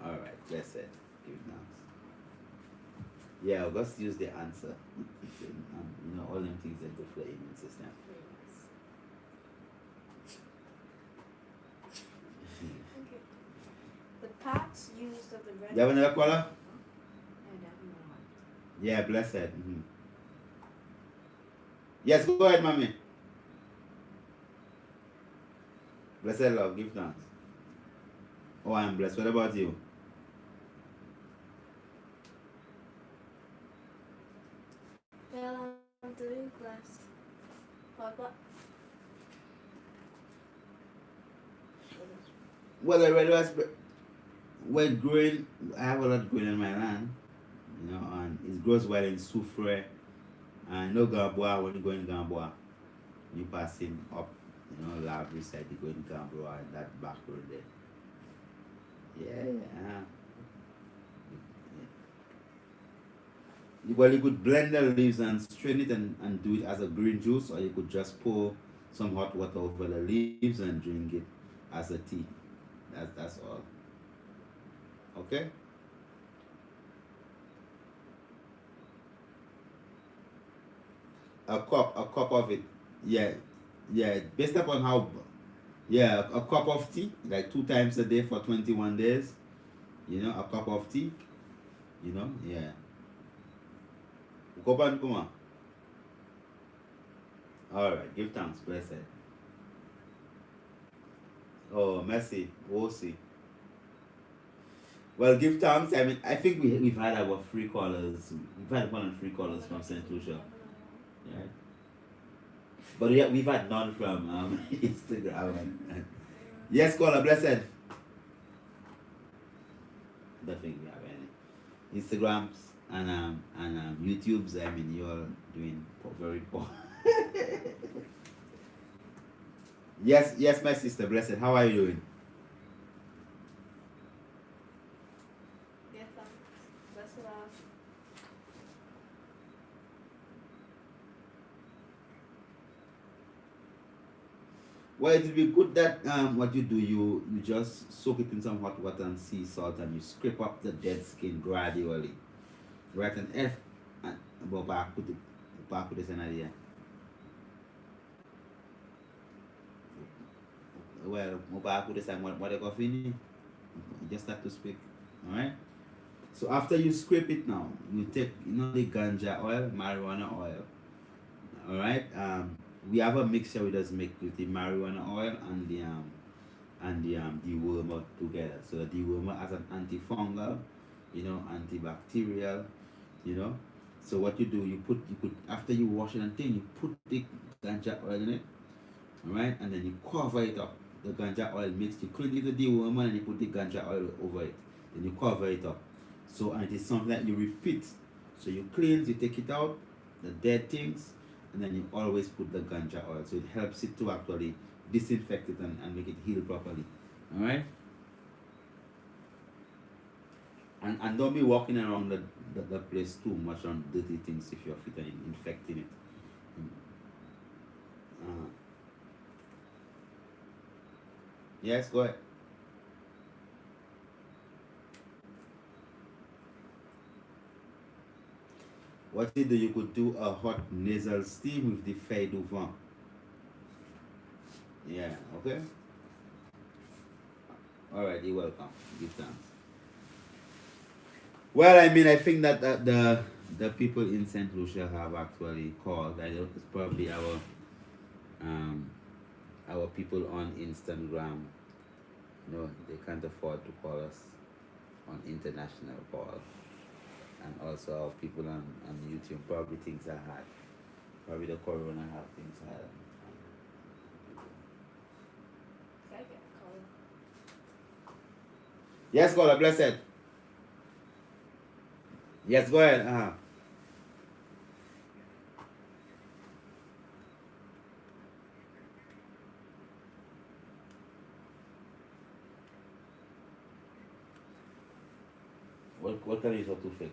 Alright, that's it. Give it now. Yeah, I'll just use the answer. All them things that go for the immune system. Okay. The parts used of the red. You have another caller? I don't know. Yeah, blessed. Yes, go ahead, mommy. Blessed love, give thanks. Oh, I'm blessed. What about you? Well, I'm doing blessed. What? Well, I read was well growing. I have a lot growing in my land, and it grows well in Soufre and no Gamboa. When you go in Gamboa, you passing up, Lab beside you go in Gamboa and that back road there. Yeah. Well, you could blend the leaves and strain it and do it as a green juice, or you could just pour some hot water over the leaves and drink it as a tea. That's all. Okay? A cup of it. Yeah, yeah. Based upon how, yeah, a cup of tea, like 2 times a day for 21 days. A cup of tea. Yeah. Cup and come on. All right. Give thanks, blessed. Oh, mercy. Oh, see. Well, give thanks. I mean, I think we've had our free callers. We've had one free callers from St. Lucia. Yeah. But we've had none from Instagram. Yes, caller, blessed. Don't think we have any Instagrams and YouTubes. I mean, you're doing very poor. Yes, my sister, blessed. How are you doing? Yes, that's what I. Well, it would be good that what you do, you just soak it in some hot water and sea salt, and you scrape up the dead skin gradually, right? And if back with this idea. Well, back with this and what they got finish. You just have to speak, all right? So after you scrape it now, you take the ganja oil, marijuana oil, all right? We have a mixture we just make with the marijuana oil and the dewormer together. So the dewormer as an antifungal, antibacterial, you know. So what you do, you put after you wash it and thing, you put the ganja oil in it, all right, and then you cover it up. The ganja oil mixed, you clean it with the dewormer and you put the ganja oil over it. Then you cover it up. So and it is something that you repeat. So you cleanse, you take it out, the dead things, and then you always put the ganja oil. So it helps it to actually disinfect it and make it heal properly. Alright? And don't be walking around the place too much on dirty things if your feet are infecting it. Uh, yes, go ahead. What you do, you could do a hot nasal steam with the feuille du vent. Yeah, okay? Alright, you're welcome. Give thanks. Well, I mean, I think that the people in St. Lucia have actually called. I know it's probably our people on Instagram. They can't afford to call us on international call, and also our people on YouTube probably things are hard. Probably the corona have things hard. I get called. Yes, God, blessed. Yes, go ahead. What can you use for toothache?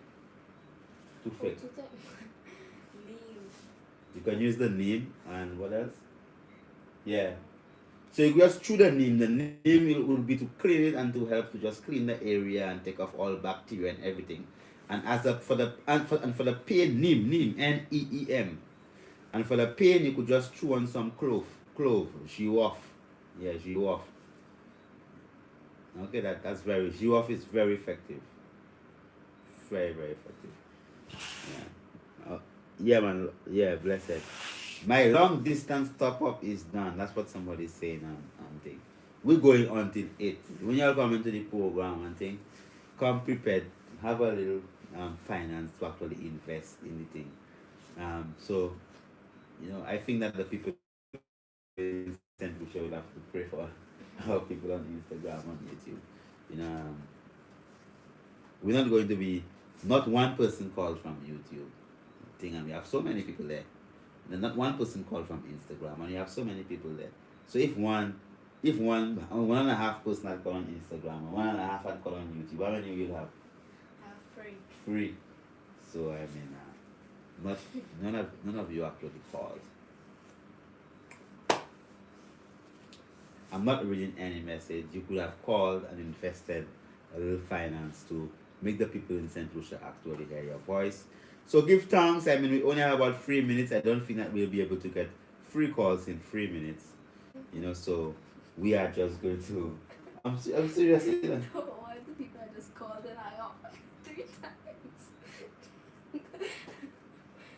Oh, Toothache. to them. Neem. You can use the neem and what else? Yeah. So you just chew the neem. The neem will be to clean it and to help to just clean the area and take off all bacteria and everything. And as a, for the pain, neem, neem. And for the pain, you could just chew on some clove, chew off. Yeah, chew off. Okay, that's very chew off is very effective. Very effective. Yeah. Yeah, man. Yeah, blessed. My long distance top up is done. That's what somebody's saying. Thing. We're going until 8. When you're coming to the program and thing, come prepared. Have a little finance to actually invest in the thing. So, I think that the people in St. Lucia will have to pray for our people on Instagram, on YouTube. You know, we're not going to be, not one person called from YouTube thing, and we have so many people there. Then not one person called from Instagram, and you have so many people there. So if one and a half person had called on Instagram, and one and a half had called on YouTube, how many will you have? Free. Free. So I mean, not none of you actually called. I'm not reading any message. You could have called and invested a little finance to make the people in St. Lucia actually hear your voice. So give thanks. I mean, we only have about 3 minutes. I don't think that we'll be able to get free calls in 3 minutes. So we are just going to. I'm serious. No, why do people just call and I off 3 times?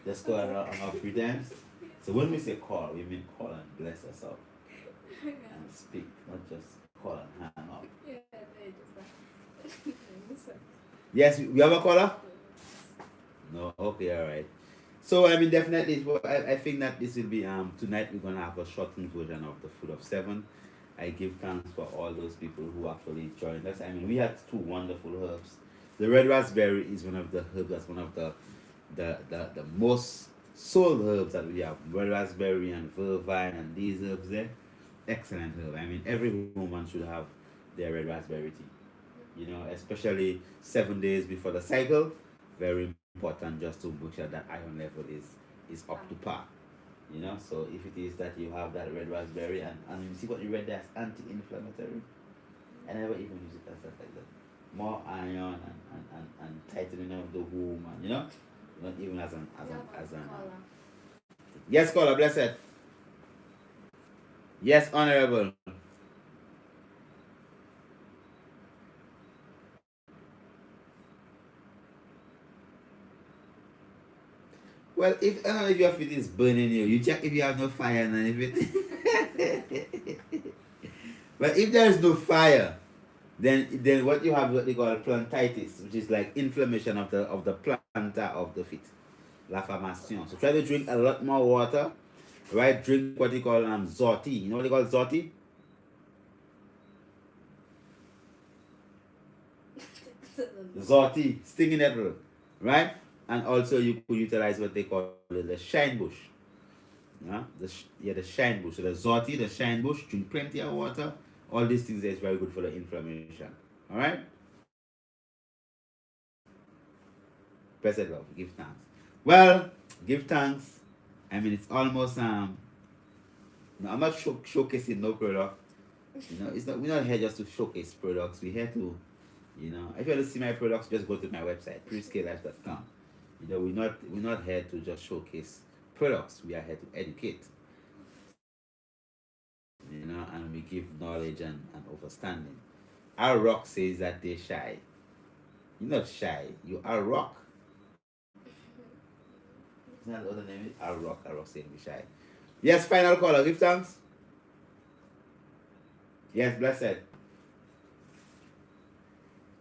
Just call around 3 times. So when we say call, we mean call and bless us up Yeah. and speak, not just call and hang up. Yeah, they just like. Yes, we have a caller. No, okay, all right. So I mean, definitely, I think that this will be tonight. We're gonna have a shortened version of the Food of Seven. I give thanks for all those people who actually joined us. I mean, we had two wonderful herbs. The red raspberry is one of the herbs. That's one of the most sold herbs that we have. Red raspberry and vervine and these herbs there, excellent herb. I mean, every woman should have their red raspberry tea. Especially 7 days before the cycle. Very important just to make sure that iron level is up to par. So if it is that you have that red raspberry and you see what you read there as anti-inflammatory, I never even use it as stuff like that. More iron and tightening of the womb and not even as an yes, caller, blessed. Yes, honorable. Well, if I don't know if your feet is burning you, you check if you have no fire and if it. But if there is no fire, then what you have what they call plantitis, which is like inflammation of the planta of the feet, l'inflammation. So try to drink a lot more water, right? Drink what they call zoti. You know what they call zoti? Zoti, stinging nettle, right? And also you could utilize what they call the shine bush. Yeah, the shine bush. So the zoti, the shine bush, drink plenty of water. All these things is very good for the inflammation. All right. Blessed love, give thanks. Well, give thanks. I mean, it's almost no, I'm not showcasing no product. It's not. We're not here just to showcase products. We're here to, if you want to see my products, just go to my website, prescalelife.com. We're not here to just showcase products. We are here to educate. And we give knowledge and understanding. Our rock says that they're shy. You're not shy. You are rock. Isn't that the other name? Our rock. Our rock saying be shy. Yes, final caller. Give thanks. Yes, blessed.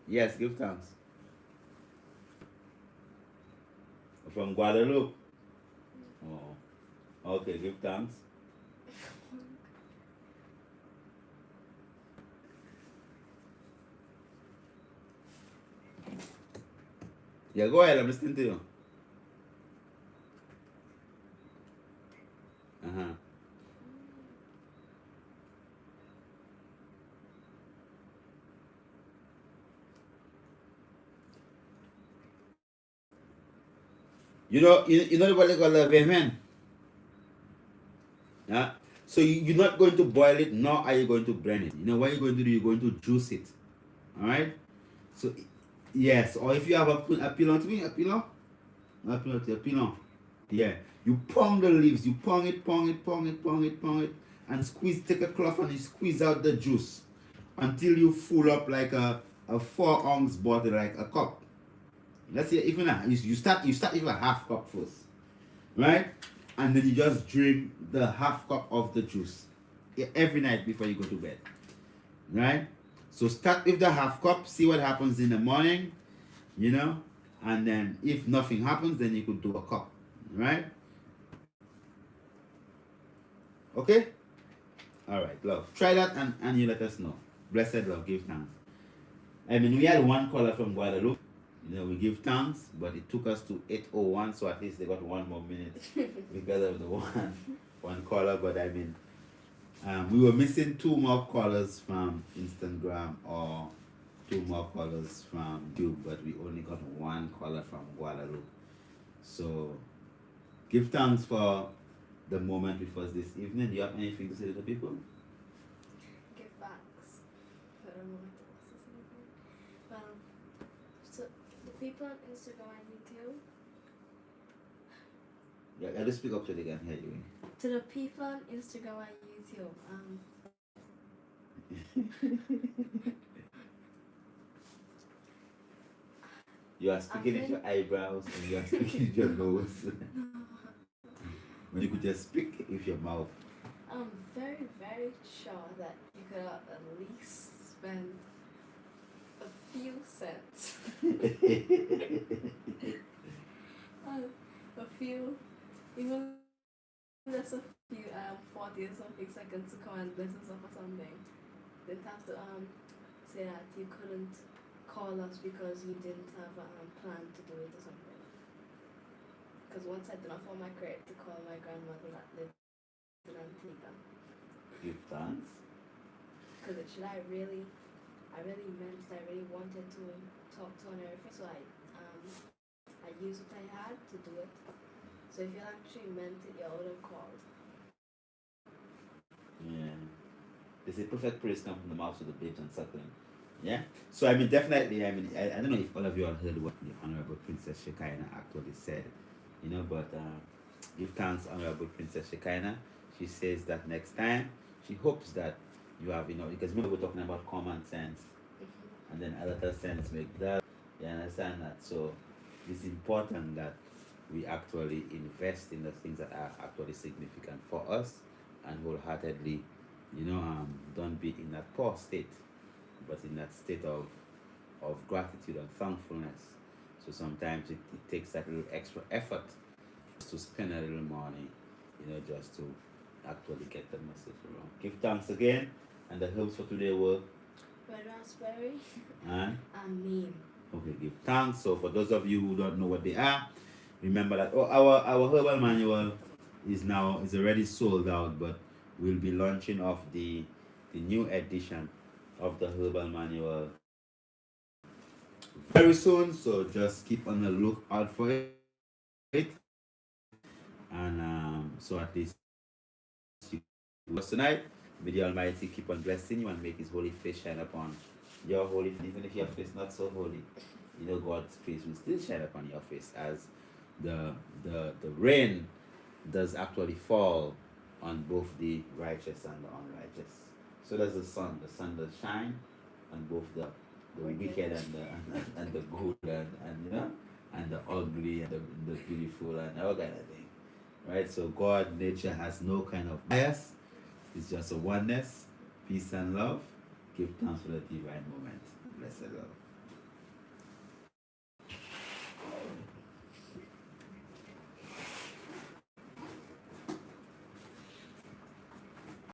Yes, give thanks. From Guadeloupe. Oh, okay. Give thanks. Yeah, go ahead. I'm listening to you. Uh-huh. You know what they call a vemen? Yeah. So you're not going to boil it, nor are you going to blend it. You know what you're going to do? You're going to juice it. All right. So yes, or if you have a pilon to me, a pilon. Yeah. You pong the leaves. You pong it, and squeeze. Take a cloth and you squeeze out the juice until you full up like a 4 ounce bottle, like a cup. Let's say even you start with a half cup first, right? And then you just drink the half cup of the juice every night before you go to bed, right? So start with the half cup, see what happens in the morning, you know, and then if nothing happens, then you could do a cup, right? Okay? All right, love. Try that and you let us know. Blessed love, give thanks. I mean, we had one caller from Guadeloupe. We give thanks, but it took us to 8:01, so at least they got 1 more minute because of the one caller. But I mean, we were missing 2 more callers from Instagram or 2 more callers from YouTube, but we only got 1 caller from Guadeloupe. So give thanks for the moment with us this evening. Do you have anything to say to the people? Give thanks. I don't know what else to say. So the people on Instagram and YouTube. Yeah, I just speak up so they can hear you. To the people on Instagram and YouTube. You are speaking with your eyebrows and you are speaking with your nose. When you could just speak with your mouth. I'm very, very sure that you could at least spend a few cents. A few, even just a few 40 or something seconds to come and bless us up or something. Didn't have to say that you couldn't call us because you didn't have a plan to do it or something. Because once I did not find my credit to call my grandmother that lived in Antigua. Give thanks. Because I really meant it. I really wanted to talk to her and everything. So I used what I had to do it. So if you actually meant it, you would have called. Yeah. They say perfect praise comes from the mouth of the babes and suckling. Yeah. So I mean, definitely. I mean, I don't know if all of you all heard what the Honorable Princess Shekinah actually said, but give thanks, Honorable Princess Shekinah. She says that next time she hopes that you have, because remember we're talking about common sense, and then other sense make that. You understand that? So it's important that we actually invest in the things that are actually significant for us, and wholeheartedly, don't be in that poor state, but in that state of gratitude and thankfulness. So sometimes it takes that little extra effort to spend a little money, just to actually get the message around. Give thanks again, and the herbs for today were Red raspberry and neem. okay, give thanks. So for those of you who don't know what they are, remember that our herbal manual is already sold out, but we'll be launching off the new edition of the herbal manual very soon. So just keep on the lookout for it, and so at least you tonight. May the Almighty keep on blessing you and make His holy face shine upon your holy. Even if your face not so holy, God's face will still shine upon your face as the rain does actually fall on both the righteous and the unrighteous. So does the sun. The sun does shine on both the wicked and and the good and the ugly and the beautiful and all kind of thing. Right? So God, nature has no kind of bias. It's just a oneness, peace and love. Give thanks for the divine moment. Blessed love.